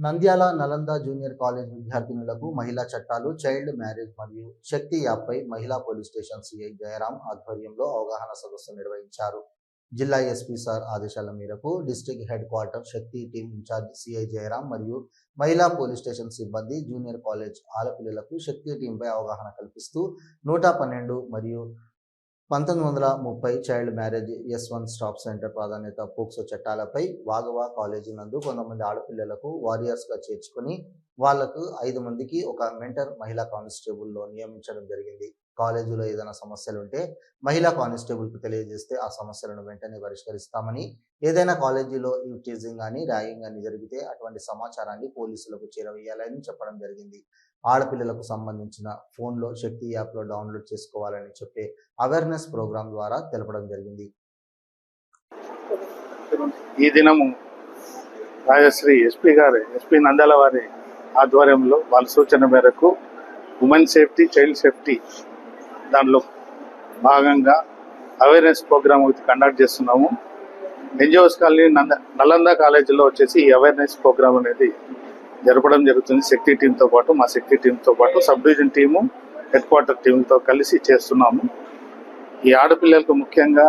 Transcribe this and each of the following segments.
Nandyal Nalanda junior college విద్యార్థినులకు మహిళా చట్టాలు, child marriage మరియు శక్తి యాప్పై మహిళా పోలీస్ స్టేషన్ సిఐ జయరాం ఆధ్వర్యంలో అవగాహన సదస్సు నిర్వహించారు. జిల్లా ఎస్పీ సార్ ఆదేశాల మేరకు డిస్ట్రిక్ట్ హెడ్ క్వార్టర్ శక్తి టీం ఇన్ఛార్జ్ సిఐ జయరాం మరియు మహిళా పోలీస్ స్టేషన్ సిబ్బంది జూనియర్ కాలేజ్ ఆడపిల్లలకు శక్తి టీంపై అవగాహన కల్పిస్తూ 112 మరియు 1930 child marriage S1 stop centre ప్రాధాన్యత పోక్సో చట్టాలపై వాగవా కాలేజీ నందు కొంతమంది ఆడపిల్లలకు వారియర్స్గా చేర్చుకొని వాళ్లకు 5 మందికి ఒక మెంటర్ మహిళా కానిస్టేబుల్లో నియమించడం జరిగింది. కాలేజీలో ఏదైనా సమస్యలుంటే మహిళా కానిస్టేబుల్కు తెలియజేస్తే ఆ సమస్యలను వెంటనే పరిష్కరిస్తామని, ఏదైనా కాలేజీలో టీజింగ్ కానీ ర్యాగింగ్ కానీ జరిగితే అటువంటి సమాచారాన్ని పోలీసులకు చేరవేయాలని చెప్పడం జరిగింది. ఆడపిల్లలకు సంబంధించిన ఫోన్లో శక్తి యాప్లో డౌన్లోడ్ చేసుకోవాలని చెప్పే అవేర్నెస్ ప్రోగ్రాం ద్వారా తెలపడం జరిగింది. ఈ దినము రాజశ్రీ ఎస్పీ నంద్యాల వారి ఆధ్వర్యంలో వాళ్ళ సూచన మేరకు ఉమెన్ సేఫ్టీ, చైల్డ్ సేఫ్టీ దానిలో భాగంగా అవేర్నెస్ ప్రోగ్రామ్ కండక్ట్ చేస్తున్నాము. ఎన్జిఓస్ కాలనీ నలంద కాలేజీలో వచ్చేసి ఈ అవేర్నెస్ ప్రోగ్రామ్ అనేది జరపడం జరుగుతుంది. శక్తి టీంతో పాటు మా శక్తి టీంతో పాటు sub division team, head quarter టీంతో కలిసి చేస్తున్నాము. ఈ ఆడపిల్లలకు ముఖ్యంగా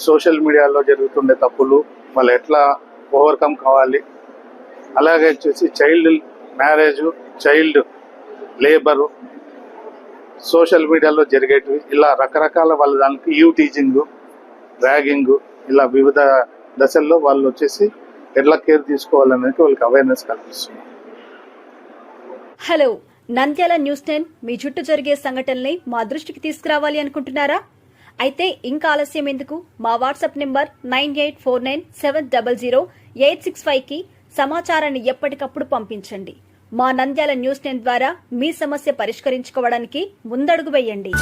సోషల్ మీడియాలో జరుగుతుండే తప్పులు వాళ్ళు ఎట్లా ఓవర్కమ్ కావాలి, అలాగే వచ్చేసి child marriage, child labour, social మీడియాలో జరిగేటివి ఇలా రకరకాల వాళ్ళ దానికి టీజింగ్, ర్యాగింగ్ ఇలా వివిధ దశల్లో వాళ్ళు వచ్చేసి ఎట్లా కేర్ తీసుకోవాలనేది వాళ్ళకి అవేర్నెస్ కల్పిస్తున్నారు. హలో, నంద్యాల న్యూస్ 10 మీ చుట్టూ జరిగే సంఘటనల్ని మా దృష్టికి తీసుకురావాలి అనుకుంటున్నారా? అయితే ఇంకా ఆలస్యం ఎందుకు? మా వాట్సాప్ నెంబర్ 9849700865కి సమాచారాన్ని ఎప్పటికప్పుడు పంపించండి. మా నంద్యాల న్యూస్ 10 ద్వారా మీ సమస్య పరిష్కరించుకోవడానికి ముందడుగు వేయండి.